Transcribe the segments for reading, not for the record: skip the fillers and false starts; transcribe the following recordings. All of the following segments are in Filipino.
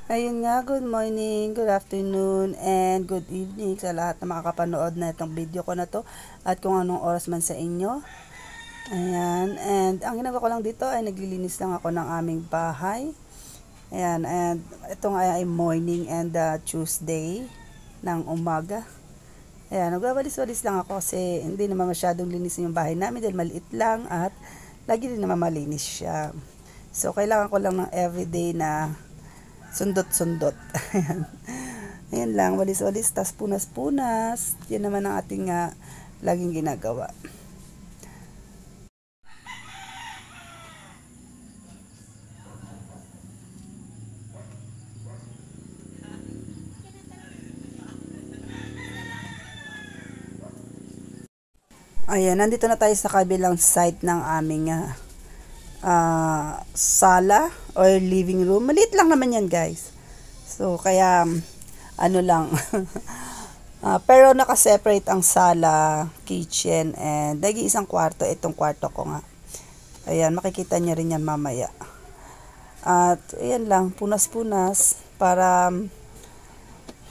Ayun nga, good morning, good afternoon, and good evening sa lahat na makakapanood na itong video ko na to at kung anong oras man sa inyo. Ayan, and ang ginagawa ko lang dito ay naglilinis lang ako ng aming bahay. Ayan, and ito nga ay morning and Tuesday ng umaga. Ayan, nagwawalis-walis lang ako kasi hindi naman masyadong linis yung bahay namin dahil maliit lang at lagi din naman malinis siya. So, kailangan ko lang ng everyday na sundot-sundot. Ayan. Ayan lang, walis-walis, tas punas-punas. Yan naman ang ating laging ginagawa. Ayan, nandito na tayo sa kabilang side ng aming sala or living room. Maliit lang naman yan, guys. So, kaya, ano lang. Pero naka-separate ang sala, kitchen, and nag-iisang kwarto. Itong kwarto ko nga. Ayan, makikita niya rin yan mamaya. At, ayan lang, punas-punas para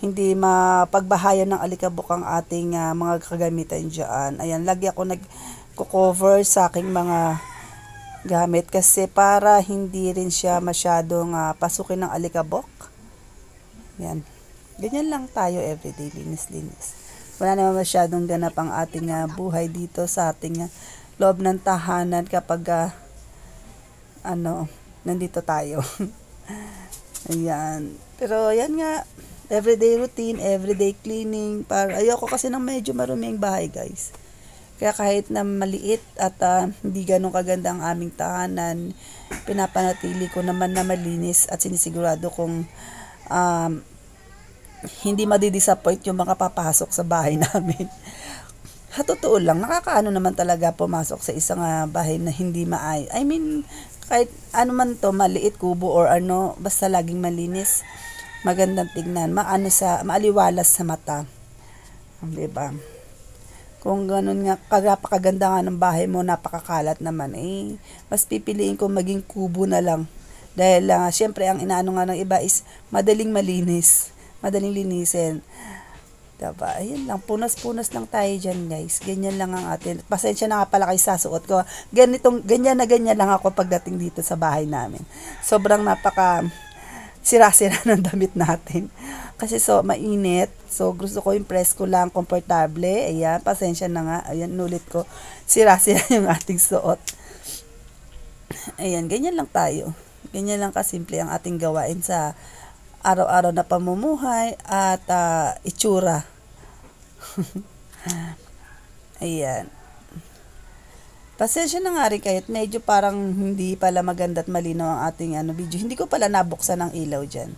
hindi mapagbahayan ng alikabok ang ating mga kagamitan dyan. Ayan, lagi ako nag-cover sa aking mga gamit kasi para hindi rin siya masyadong pasukin ng alikabok. Yan. Ganyan lang tayo everyday, linis-linis. Wala naman masyadong ganap ang ating buhay dito sa ating loob ng tahanan kapag nandito tayo. Ayan. Pero yan nga, everyday routine, everyday cleaning. Ayoko kasi ng medyo maruming bahay, guys. Kaya kahit na maliit at hindi ganun kaganda ang aming tahanan, pinapanatili ko naman na malinis at sinisigurado kong hindi madidisappoint yung mga papasok sa bahay namin. Totoo lang, nakakaano naman talaga pumasok sa isang bahay na hindi maayos. I mean, kahit ano man to, maliit, kubo or ano, basta laging malinis, magandang tignan, maaliwalas sa mata. Diba? Kung ganun nga, napakaganda nga ng bahay mo, napakakalat naman, mas pipiliin ko maging kubo na lang. Dahil, syempre, ang inaano nga ng iba is madaling malinis, madaling linisin. Diba? Ayun lang, punas-punas lang tayo dyan, guys. Ganyan lang ang atin. Pasensya na nga pala kayo sa suot ko. Ganyan lang ako pagdating dito sa bahay namin. Sobrang sira-sira ng damit natin. Kasi mainit. So, gusto ko yung presko lang, komportable. Ayan, pasensya na nga. Ayan, nulit ko. Sira-sira yung ating suot. Ayan, ganyan lang tayo. Ganyan lang kasimple ang ating gawain sa araw-araw na pamumuhay at itsura. Ayan. Pasensya na nga rin kahit medyo parang hindi pala maganda at malinaw ang ating video. Hindi ko pala nabuksan ang ilaw dyan.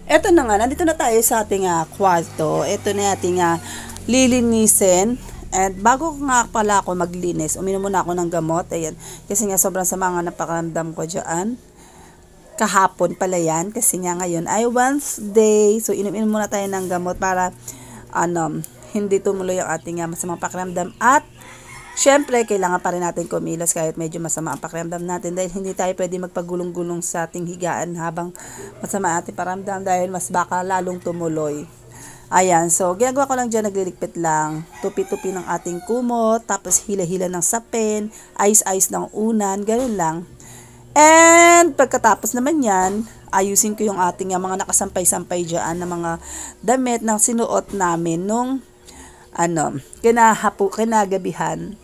Eto na nga, nandito na tayo sa ating kwarto. Ito na ating lilinisin. And bago nga pala ako maglinis, uminom muna ako ng gamot. Ayan. Kasi nga sobrang sama nga napakaramdam ko dyan. Kahapon pala yan. Kasi nga ngayon ay Wednesday. So inom muna tayo ng gamot para hindi tumuloy ang ating masamang pakiramdam. At syempre, kailangan pa rin natin kumilos kahit medyo masama ang pakiramdam natin dahil hindi tayo pwede magpagulong-gulong sa ating higaan habang masama ating pakiramdam dahil mas baka lalong tumuloy. Ayan, so ginagawa ko lang dyan, nagliligpit lang, tupi-tupi ng ating kumot, tapos hila-hila ng sapin, ice-ice ng unan, ganun lang. And pagkatapos naman yan, ayusin ko yung ating mga nakasampay-sampay dyan na mga damit na sinuot namin nung kinagabihan.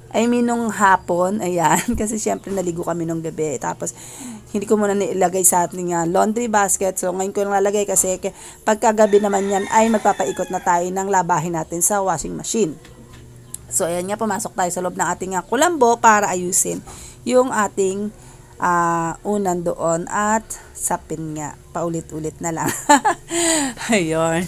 I mean, nung hapon, ayan, kasi syempre naligo kami nung gabi. Tapos, hindi ko muna nilagay sa ating laundry basket. So, ngayon ko lang nalagay kasi pagkagabi naman yan ay magpapaikot na tayo ng labahin natin sa washing machine. So, ayan nga, pumasok tayo sa loob ng ating kulambo para ayusin yung ating unan doon at sapin nga. Paulit-ulit na lang. Ayun.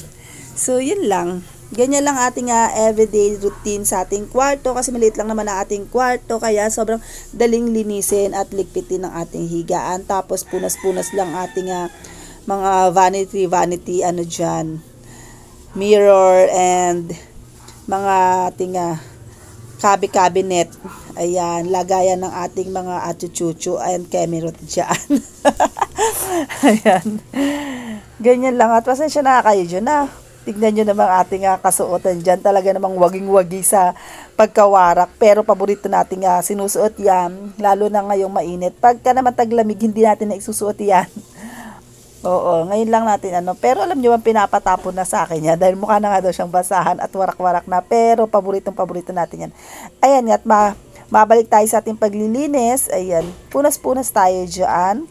So, yun lang. Ganyan lang ating everyday routine sa ating kwarto kasi maliit lang naman ang ating kwarto kaya sobrang daling linisin at ligpitin ng ating higaan. Tapos punas-punas lang ating mga vanity ano dyan, mirror and mga tinga cabinet. Ayan, lagayan ng ating mga achuchuchu and kemerot dyan. Ayan. Ganyan lang. At pasensya na kayo dyan na. Tignan nyo namang ating kasuotan dyan. Talaga namang waging-wagi sa pagkawarak. Pero paborito nating sinusuot yan. Lalo na ngayong mainit. Pagka naman taglamig, hindi natin na isusuot yan. Oo, ngayon lang natin Pero alam nyo, pinapatapon na sa akin yan. Dahil mukha na nga daw siyang basahan at warak-warak na. Pero paborito natin yan. Ayan nga, at mabalik tayo sa ating paglilinis. Ayan, punas-punas tayo dyan.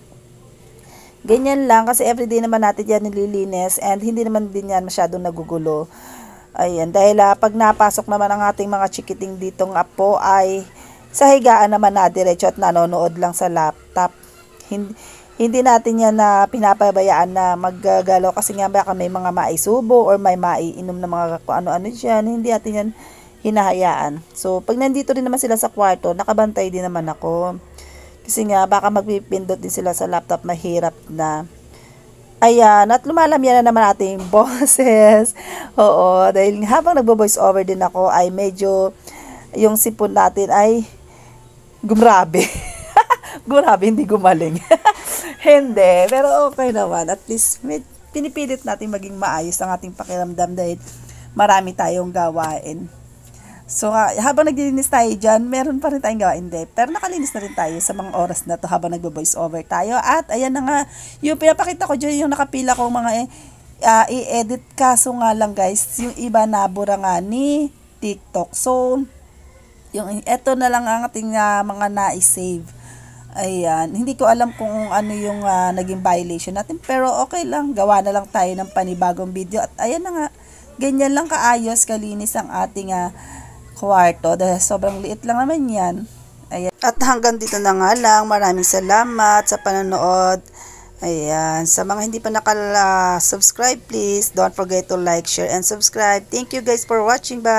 Ganyan lang, kasi everyday naman natin yan nililinis. And hindi naman din yan masyadong nagugulo. Ayan, dahil pag napasok naman ang ating mga chikiting ditong apo ay sa higaan naman na diretso at nanonood lang sa laptop. Hindi natin yan na pinapabayaan na maggagalaw kasi nga baka may mga maisubo or may maiinom na mga ano-ano dyan. Hindi natin yan hinahayaan. So, pag nandito rin naman sila sa kwarto, nakabantay din naman ako. Kasi nga, baka magpipindot din sila sa laptop, mahirap na. Ayan, at lumalamyan na naman ating boses. Oo, dahil habang nagbo-voice over din ako, ay medyo yung sipon natin ay gumrabe. Gumrabe, hindi gumaling. Hindi, pero okay naman. At least, pinipilit natin maging maayos ang ating pakiramdam dahil marami tayong gawain. So, habang naglilinis tayo dyan, meron pa rin tayong gawain. Hindi, pero nakalinis na rin tayo sa mga oras na to habang nagbo-voice over tayo. At ayan na nga, yung pinapakita ko dyan, yung nakapila kong mga i-edit. Kaso nga lang guys, yung iba nabura nga ni TikTok. So, eto na lang ang ating mga na-save. Ayan, hindi ko alam kung ano yung naging violation natin, pero okay lang, gawa na lang tayo ng panibagong video. At ayan na nga, ganyan lang kaayos, kalinis ang ating kwarto, dahil sobrang liit lang naman yan. Ayan. At hanggang dito na nga lang, maraming salamat sa panonood. Ayan, sa mga hindi pa nakala-subscribe, please don't forget to like, share, and subscribe. Thank you guys for watching. Bye!